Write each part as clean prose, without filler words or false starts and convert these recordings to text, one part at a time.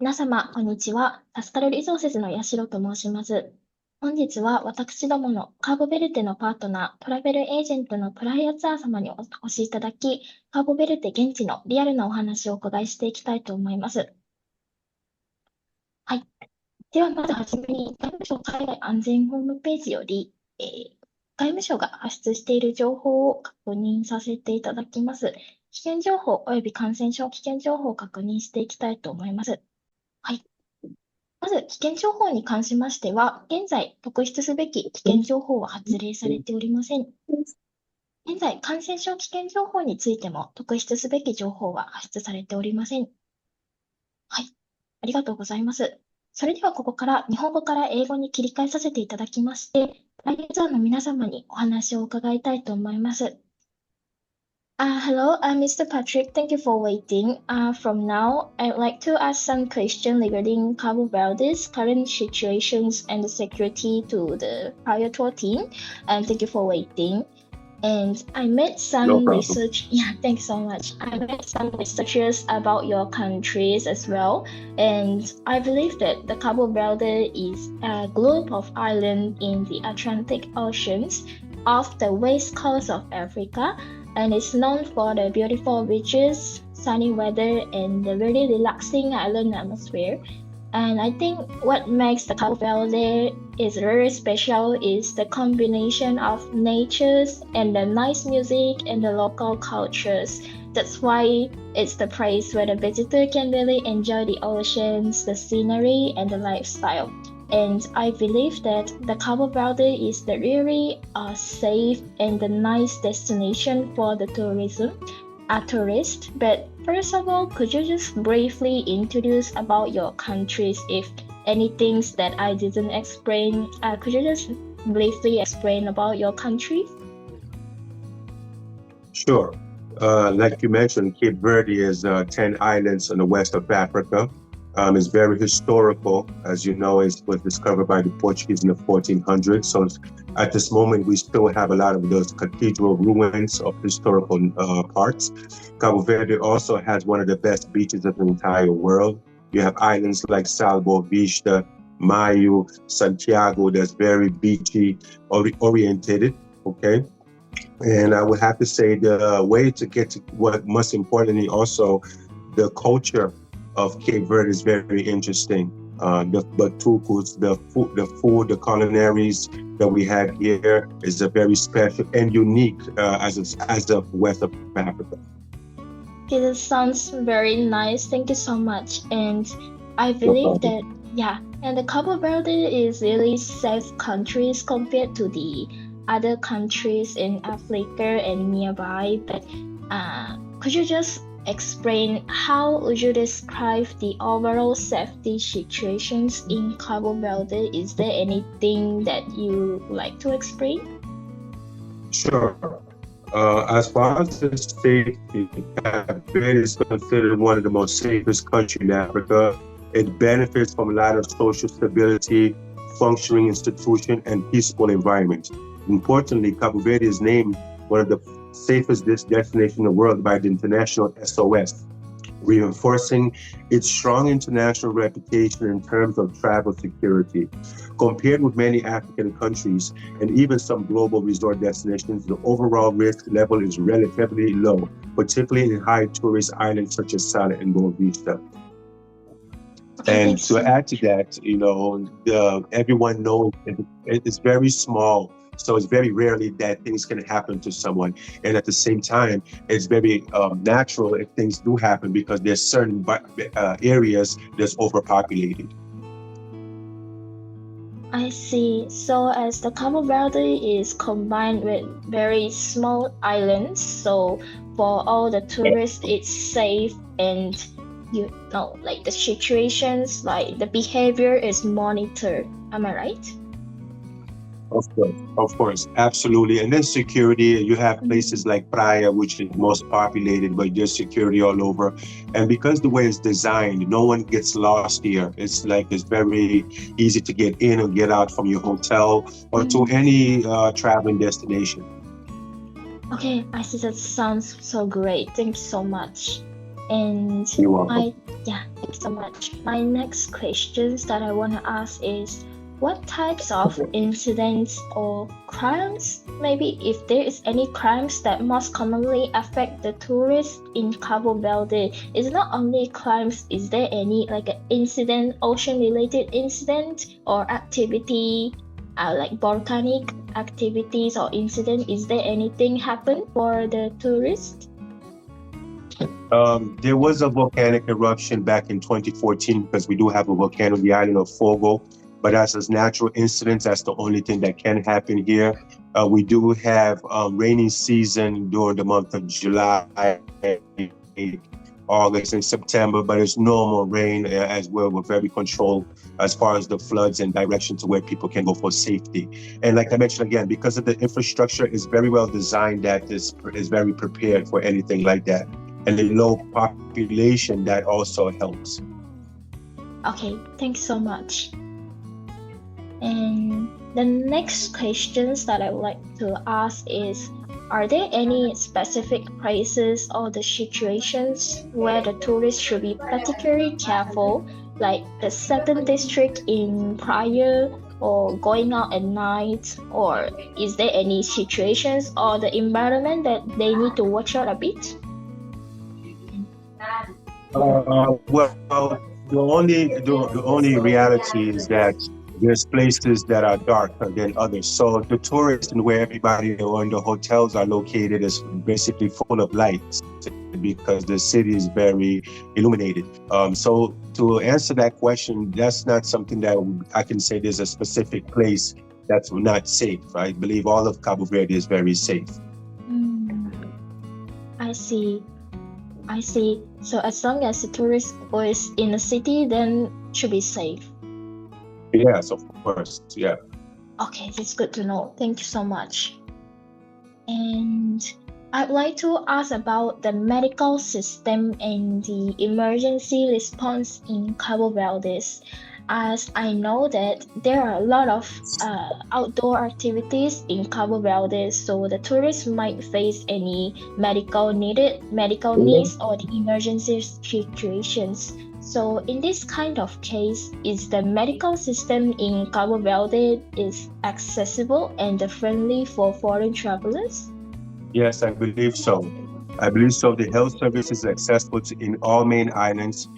皆様、こんにちは。TASKALリソーセスの八代と申します。本日は私どものカーボベルデのパートナー、トラベルエージェントのプライアツアー様にお越しいただき、カーボベルデ現地のリアルなお話をお伺いしていきたいと思います。はい。では、まずはじめに、外務省海外安全ホームページより、外務省が発出している情報を確認させていただきます。危険情報及び感染症危険情報を確認していきたいと思います。はい。まず、危険情報に関しましては、現在、特筆すべき危険情報は発令されておりません。現在、感染症危険情報についても、特筆すべき情報は発出されておりません。はい。ありがとうございます。それでは、ここから日本語から英語に切り替えさせていただきまして、プライベートの皆様にお話を伺いたいと思います。Hello, I'm Mr. Patrick. Thank you for waiting. From now, I'd like to ask some questions regarding Cabo Verde's current situations and the security to the prior tour team. And thank you for waiting. And I made some research. Yeah, thanks so much. I made some researches about your countries as well. And I believe that the Cabo Verde is a group of islands in the Atlantic Oceans off the west coast of Africa. And it's known for the beautiful beaches, sunny weather, and the very relaxing island atmosphere. And I think what makes the Cabo Verde is very special is the combination of natures and the nice music and the local cultures. That's why it's the place where the visitor can really enjoy the oceans, the scenery, and the lifestyle. And I believe that the Cabo Verde is the really safe and the nice destination for the tourist. But first of all, could you just briefly introduce about your countries? If any things that I didn't explain, could you just briefly explain about your countries? Sure. Like you mentioned, Cape Verde is 10 islands on the west of Africa. It's very historical. As you know, it was discovered by the Portuguese in the 1400s. So at this moment, we still have a lot of those cathedral ruins of historical parts. Cabo Verde also has one of the best beaches of the entire world. You have islands like Salvo, Vista, Maio, Santiago, that's very beachy orientated, okay? And I would have to say the way to get to what most importantly also, the culture of Cape Verde is very interesting. The batucos, the food, the culinaries that we have here is a very special and unique as the west of Africa. Okay, that sounds very nice. Thank you so much. And I believe that, and the Cabo Verde is really safe countries compared to the other countries in Africa and nearby. But could you just explain how would you describe the overall safety situations in Cabo Verde? Is there anything that you like to explain? Sure. As far as the safety, Cabo Verde is considered one of the most safest countries in Africa. It benefits from a lot of social stability, functioning institution, and peaceful environment. Importantly, Cabo Verde is named one of the safest destination in the world by the international SOS, reinforcing its strong international reputation in terms of travel security. Compared with many African countries and even some global resort destinations, the overall risk level is relatively low, particularly in high tourist islands such as Sala and Boa Vista. And to add to that, everyone knows it's very small. So it's very rarely that things can happen to someone. And at the same time, it's very natural if things do happen because there's certain areas that's overpopulated. I see. So as the Cabo Verde is combined with very small islands, so for all the tourists, it's safe and like the situations, like the behavior is monitored. Am I right? Of course, absolutely. And then security, you have places like Praia, which is most populated, but there's security all over. And because the way it's designed, no one gets lost here. It's very easy to get in or get out from your hotel or to any traveling destination. Okay, I see. That sounds so great. Thank you so much. And You're welcome. thanks so much. My next questions that I want to ask is, what types of incidents or crimes, maybe if there is any crimes that most commonly affect the tourists in Cabo Verde? Is not only crimes, is there any like an incident, ocean-related incident or activity, like volcanic activities or incident? Is there anything happen for the tourists? There was a volcanic eruption back in 2014 because we do have a volcano on the island of Fogo. But as natural incidents, that's the only thing that can happen here. We do have rainy season during the month of July, August, and September, but it's normal rain as well. We're very controlled as far as the floods and direction to where people can go for safety. And like I mentioned again, because of the infrastructure is very well designed, that is very prepared for anything like that. And the low population, that also helps. Okay, thanks so much. And the next questions that I would like to ask is, are there any specific places or the situations where the tourists should be particularly careful, like the certain district in Praia or going out at night, or is there any situations or the environment that they need to watch out a bit? Well, the only reality is that there's places that are darker than others. So the tourists and where everybody or in the hotels are located is basically full of lights because the city is very illuminated. So to answer that question, that's not something that I can say there's a specific place that's not safe. I believe all of Cabo Verde is very safe. I see. So as long as the tourist is in the city, then should be safe. Yes, of course. Yeah. Okay, that's good to know. Thank you so much. And I'd like to ask about the medical system and the emergency response in Cabo Verde, as I know that there are a lot of outdoor activities in Cabo Verde, so the tourists might face any medical needs or the emergency situations. So in this kind of case, is the medical system in Cabo Verde is accessible and friendly for foreign travelers? Yes, I believe so. The health service is accessible in all main islands.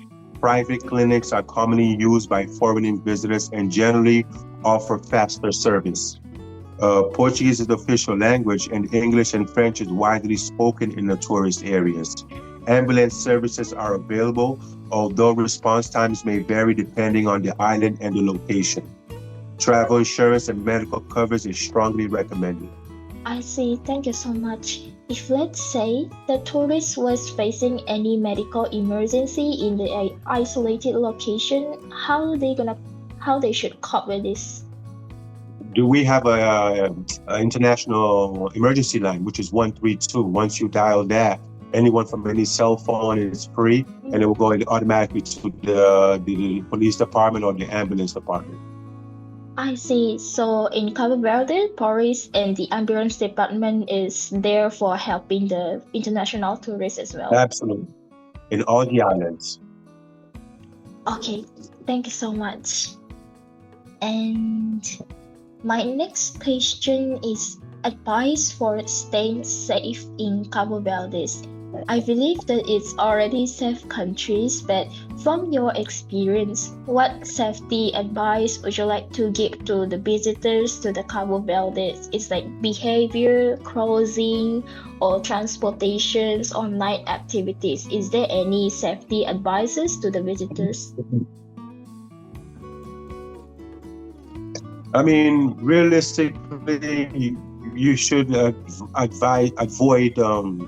Private clinics are commonly used by foreign visitors and generally offer faster service. Portuguese is the official language, and English and French is widely spoken in the tourist areas. Ambulance services are available, although response times may vary depending on the island and the location. Travel insurance and medical coverage is strongly recommended. I see. Thank you so much. If let's say the tourist was facing any medical emergency in the isolated location, how they should cope with this? Do we have a international emergency line, which is 132? Once you dial that, anyone from any cell phone is free, and it will go automatically to the police department or the ambulance department. I see. So in Cabo Verde, police and the ambulance department is there for helping the international tourists as well. Absolutely. In all the islands. Okay, thank you so much. And my next question is advice for staying safe in Cabo Verde. I believe that it's already safe countries, but from your experience, what safety advice would you like to give to the visitors to the Cabo Verde? It's like behavior, crossing, or transportations or night activities. Is there any safety advices to the visitors? I mean, realistically, you should avoid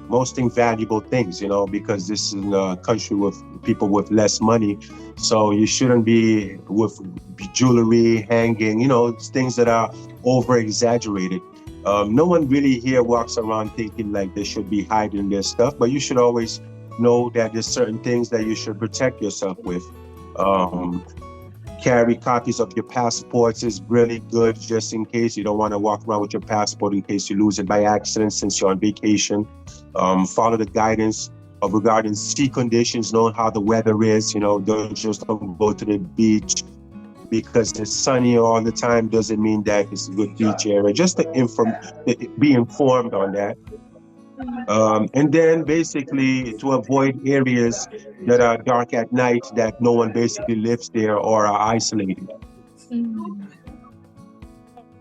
most valuable things, because this is a country with people with less money. So you shouldn't be with jewelry hanging, things that are over exaggerated. No one really here walks around thinking like they should be hiding their stuff, but you should always know that there's certain things that you should protect yourself with. Carry copies of your passports is really good, just in case. You don't want to walk around with your passport in case you lose it by accident since you're on vacation. Follow the guidance regarding sea conditions, knowing how the weather is. Don't just go to the beach because it's sunny all the time doesn't mean that it's a good beach area. Just to be informed on that. And then basically to avoid areas that are dark at night, that no one basically lives there or are isolated.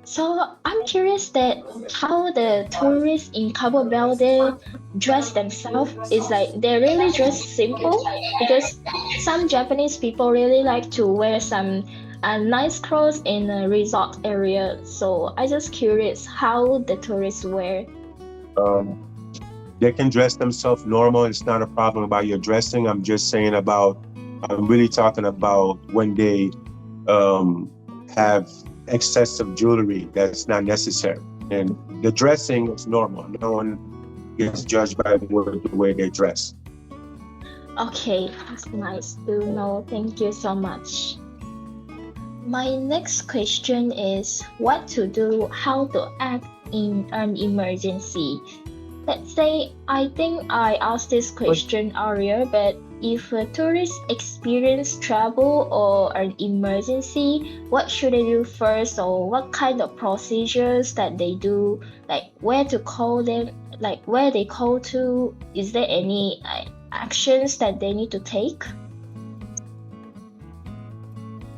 So I'm curious that how the tourists in Cabo Verde dress themselves is like they really dress simple, because some Japanese people really like to wear some nice clothes in a resort area. So I just curious how the tourists wear. They can dress themselves normal. It's not a problem about your dressing. I'm really talking about when they have excessive jewelry that's not necessary. And the dressing is normal. No one gets judged by the way they dress. Okay, that's nice to know. Thank you so much. My next question is what to do, how to act in an emergency. Let's say, I think I asked this question earlier, but if a tourist experience trouble or an emergency, what should they do first, or what kind of procedures that they do, like where to call them, like where they call to? Is there any actions that they need to take?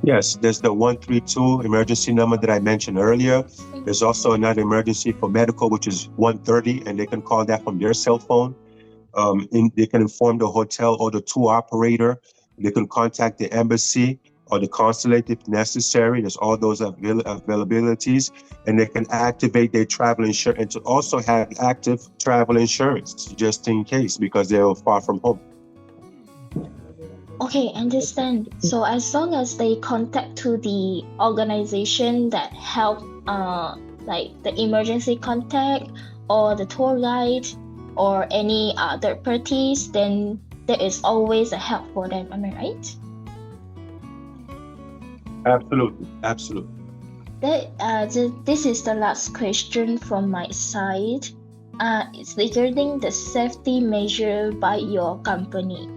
Yes, there's the 132 emergency number that I mentioned earlier. There's also another emergency for medical, which is 130, and they can call that from their cell phone. They can inform the hotel or the tour operator. They can contact the embassy or the consulate if necessary. There's all those availabilities, and they can activate their travel insurance, and to also have active travel insurance just in case, because they're far from home. Okay, understand. So as long as they contact to the organization that help, like the emergency contact or the tour guide or any other parties, then there is always a help for them. Am I right? Absolutely. This is the last question from my side. It's regarding the safety measure by your company.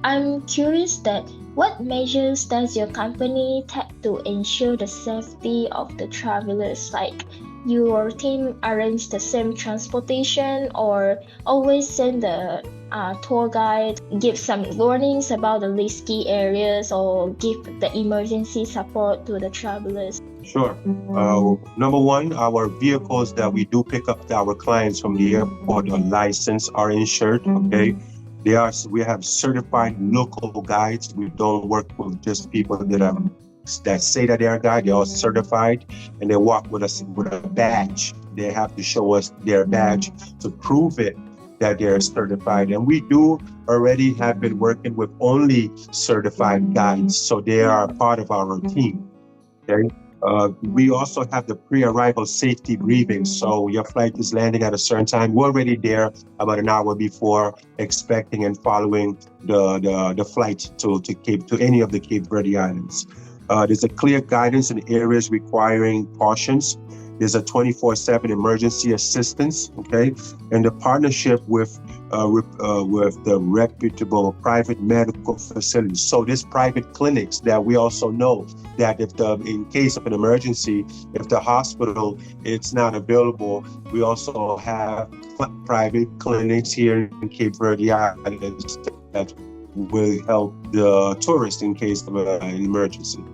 I'm curious that what measures does your company take to ensure the safety of the travelers? Like your team arrange the same transportation, or always send the tour guide, give some warnings about the risky areas, or give the emergency support to the travelers? Sure. Number one, our vehicles that we do pick up our clients from the airport are licensed, are insured, okay? We have certified local guides. We don't work with just people that say that they are guides. They're all certified, and they walk with us with a badge. They have to show us their badge to prove it that they're certified. And we do already have been working with only certified guides, so they are part of our team. Okay. We also have the pre-arrival safety briefing. So your flight is landing at a certain time. We're already there about an hour before, expecting and following the flight to any of the Cape Verde Islands. There's a clear guidance in areas requiring cautions. There's a 24/7 emergency assistance, okay? And the partnership with the reputable private medical facilities. So there's private clinics that we also know that in case of an emergency, if the hospital it's not available, we also have private clinics here in Cape Verde Islands that will help the tourists in case of an emergency.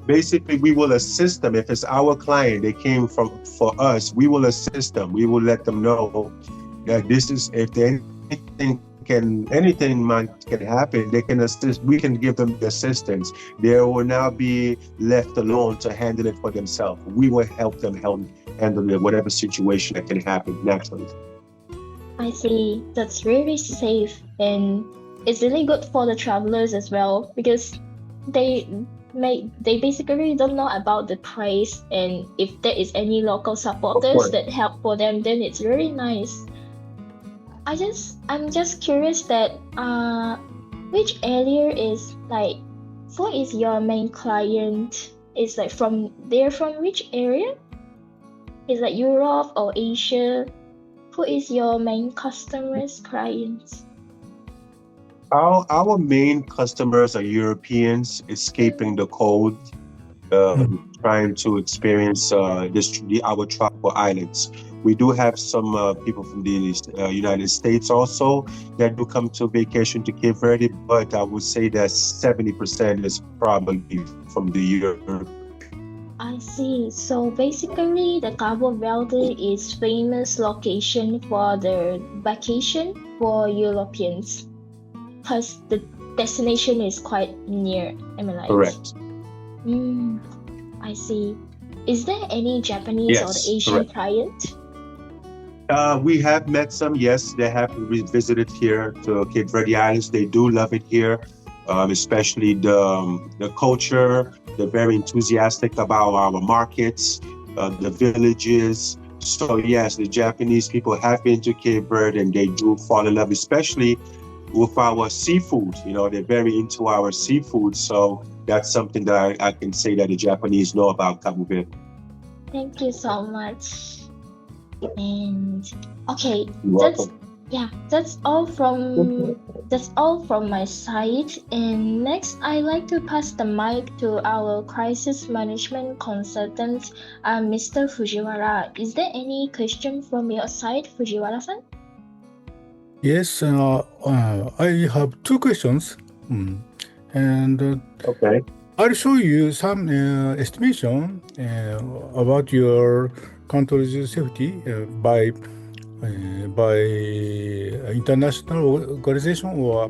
Basically, we will assist them. If it's our client, they came for us, we will assist them. We will let them know that this is, if anything can happen, they can assist. We can give them the assistance. They will now be left alone to handle it for themselves. We will help them handle it, whatever situation that can happen naturally. I see. That's really safe, and it's really good for the travelers as well, because they basically don't know about the price, and if there is any local supporters that help for them, then it's really nice. I'm just curious that which area is like, who is your main client? Is like from which area? Is like Europe or Asia? Who is your main customers, clients? Our main customers are Europeans escaping the cold, trying to experience our tropical islands. We do have some people from the United States also that do come to vacation to Cape Verde, but I would say that 70% is probably from the Europe. I see. So basically, the Cabo Verde is famous location for the vacation for Europeans, because the destination is quite near. Am I right? Correct. I see. Is there any Japanese or Asian client? We have met some, yes. They have visited here to Cape Verde Islands. They do love it here, especially the culture. They're very enthusiastic about our markets, the villages. So yes, the Japanese people have been to Cape Verde and they do fall in love, especially with our seafood. They're very into our seafood. So that's something that I can say that the Japanese know about Cabo Verde. Thank you so much. And okay, that's all from my side. And next, I'd like to pass the mic to our crisis management consultant, Mr. Fujiwara. Is there any question from your side, Fujiwara-san? Yes, I have two questions. And okay, I'll show you some estimation about your country's safety by international organization or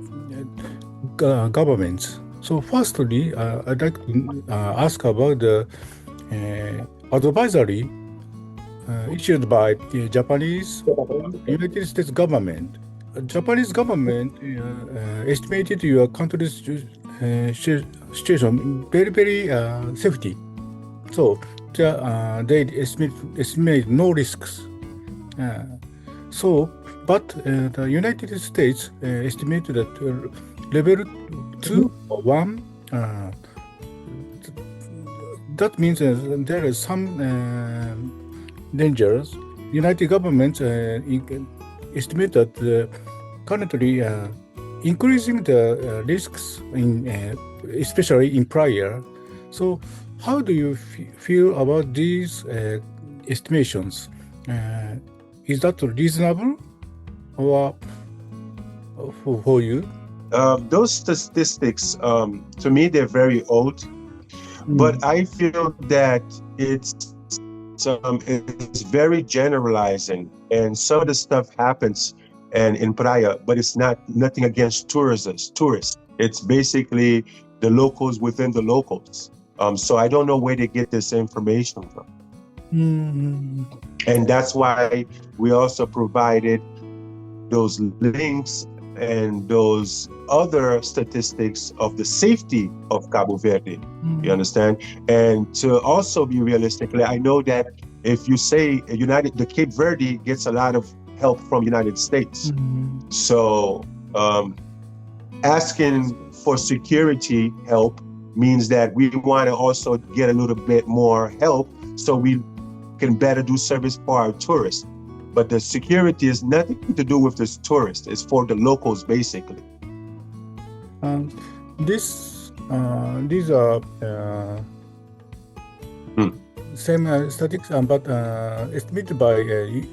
governments. So firstly, I'd like to ask about the advisory issued by the Japanese United States government. Japanese government estimated your country's situation very, very safety. So they estimate no risks. But the United States estimated that level 2 or 1. That means there is some dangers. United governments estimate that currently increasing the risks especially in prior. So how do you feel about these estimations? Is that reasonable or for you? Those statistics, to me, they're very old, but I feel that it's very generalizing, and some of the stuff happens in Praia, but it's nothing against tourists. It's basically the locals within the locals. So I don't know where they get this information from. And that's why we also provided those links and those other statistics of the safety of Cabo Verde. You understand? And to also be realistic, I know that if you say the Cape Verde gets a lot of help from United States. So asking for security help means that we want to also get a little bit more help so we can better do service for our tourists. But the security is nothing to do with the tourists. It's for the locals, basically. These are same statistics, but estimated by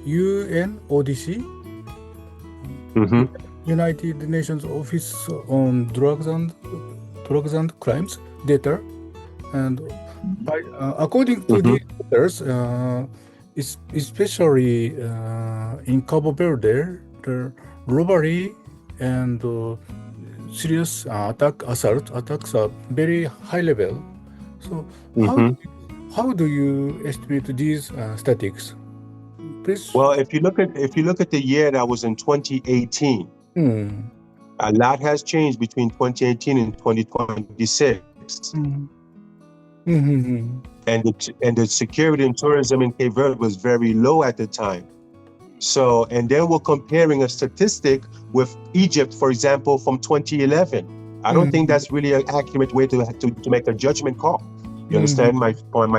UNODC, United Nations Office on Drugs and Crimes data, and according to these data, especially in Cabo Verde, the robbery and serious attacks are very high level. So how do you estimate these statistics? Please. Well, if you look at the year that was in 2018, a lot has changed between 2018 and 2026. And the security and tourism in Cape Verde was very low at the time. So, and then we're comparing a statistic with Egypt, for example, from 2011. I don't think that's really an accurate way to make a judgment call. You understand my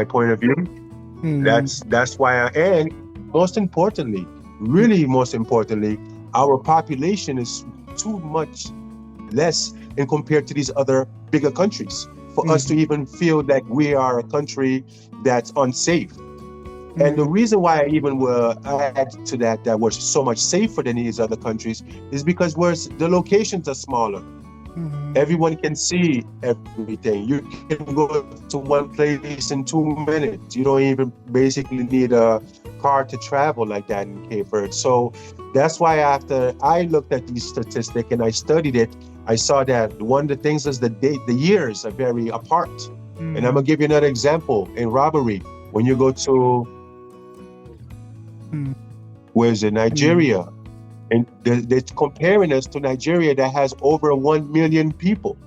point of view? That's why and most importantly, our population is too much less in compared to these other bigger countries for us to even feel like we are a country that's unsafe. And the reason why I even will add to that we're so much safer than these other countries is because the locations are smaller. Everyone can see everything. You can go to one place in 2 minutes. You don't even basically need a car to travel like that in Cape Verde. So that's why after I looked at these statistics and I studied it, I saw that one of the things is the years are very apart. And I'm gonna give you another example. In robbery, when you go to where's it, Nigeria, and they're comparing us to Nigeria that has over 1 million people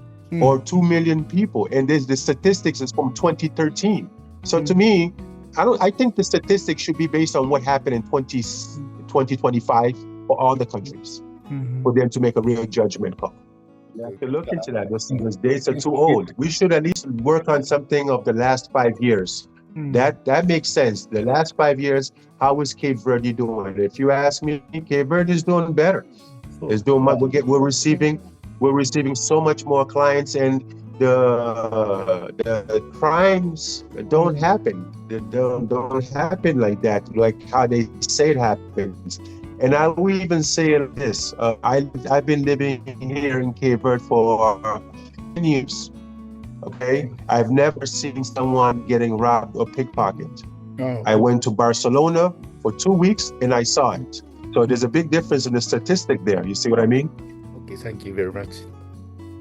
or 2 million people, and the statistics is from 2013. So to me, I think the statistics should be based on what happened in 2025 for all the countries, for them to make a real judgment call. You have to look into that. Those dates are too old. We should at least work on something of the last 5 years. That makes sense. The last 5 years, how is Cape Verde doing? If you ask me, Cape Verde is doing better. It's doing much. We're receiving so much more clients, and the crimes don't happen. They don't happen like that, like how they say it happens. And I will even say this: I've been living here in Cape Verde for 10 years. Okay, I've never seen someone getting robbed or pickpocketed. I went to Barcelona for 2 weeks and I saw it. So there's a big difference in the statistic there. You see what I mean? Okay, thank you very much.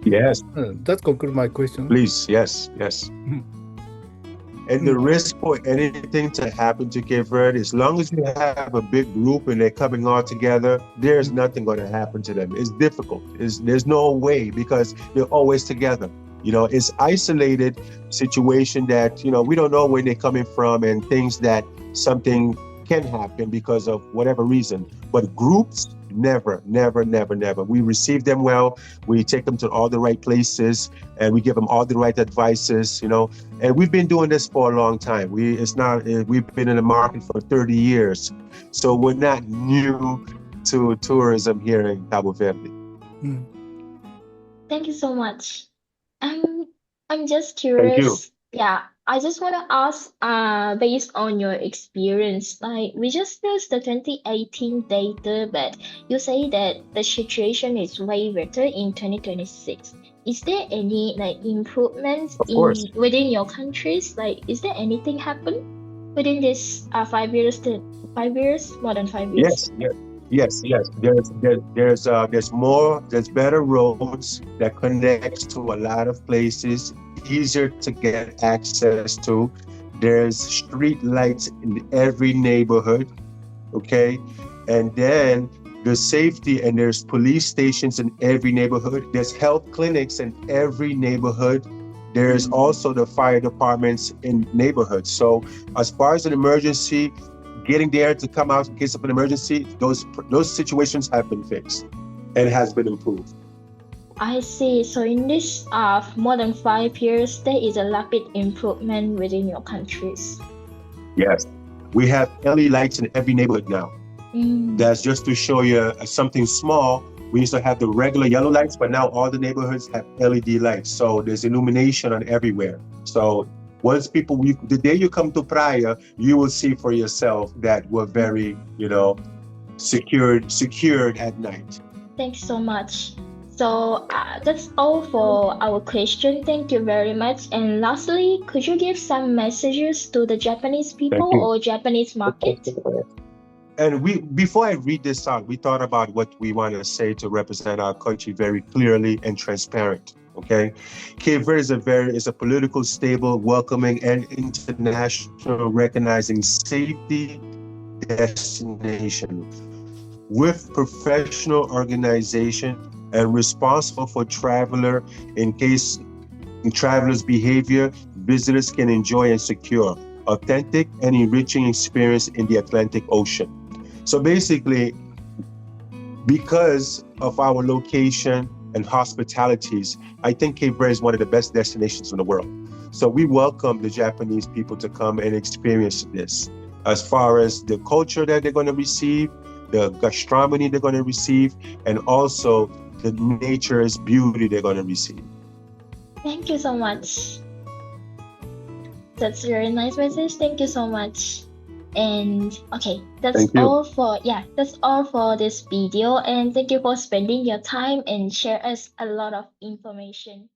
Yes. That concludes my question. Please, yes. And the risk for anything to happen to Cape Verde, as long as you have a big group and they're coming all together, there's nothing going to happen to them. It's difficult. There's no way, because they're always together. It's isolated situation that, we don't know where they're coming from and things that something can happen because of whatever reason. But groups, never. We receive them well. We take them to all the right places and we give them all the right advices, and we've been doing this for a long time. We've been in the market for 30 years. So we're not new to tourism here in Cabo Verde. Thank you so much. I'm just curious. Thank you. Yeah, I just want to ask, based on your experience, like we just used the 2018 data, but you say that the situation is way better in 2026. Is there any improvements within your countries? Is there anything happen within this 5 years more than 5 years? Yes. There's better roads that connects to a lot of places, easier to get access to. There's street lights in every neighborhood, okay? And then the safety, and there's police stations in every neighborhood. There's health clinics in every neighborhood. There's also the fire departments in neighborhoods. So as far as an emergency, getting there to come out in case of an emergency, those situations have been fixed and has been improved. I see. So in this more than 5 years, there is a rapid improvement within your countries. Yes. We have LED lights in every neighborhood now. That's just to show you something small. We used to have the regular yellow lights, but now all the neighborhoods have LED lights. So there's illumination on everywhere. So once the day you come to Praia, you will see for yourself that we're very, secured at night. Thanks so much. So that's all for our question. Thank you very much. And lastly, could you give some messages to the Japanese people or Japanese market? And before I read this out, we thought about what we want to say to represent our country very clearly and transparent. Okay, Cape Verde is a political, stable, welcoming, and international recognizing safety destination with professional organization and responsible for traveler. In case in travelers' behavior, visitors can enjoy and secure authentic and enriching experience in the Atlantic Ocean. So basically, because of our location and hospitalities, I think Cape Verde is one of the best destinations in the world. So we welcome the Japanese people to come and experience this. As far as the culture that they're going to receive, the gastronomy they're going to receive, and also the nature's beauty they're going to receive. Thank you so much. That's a very nice message. Thank you so much. And okay, that's all for this video. And thank you for spending your time and share us a lot of information.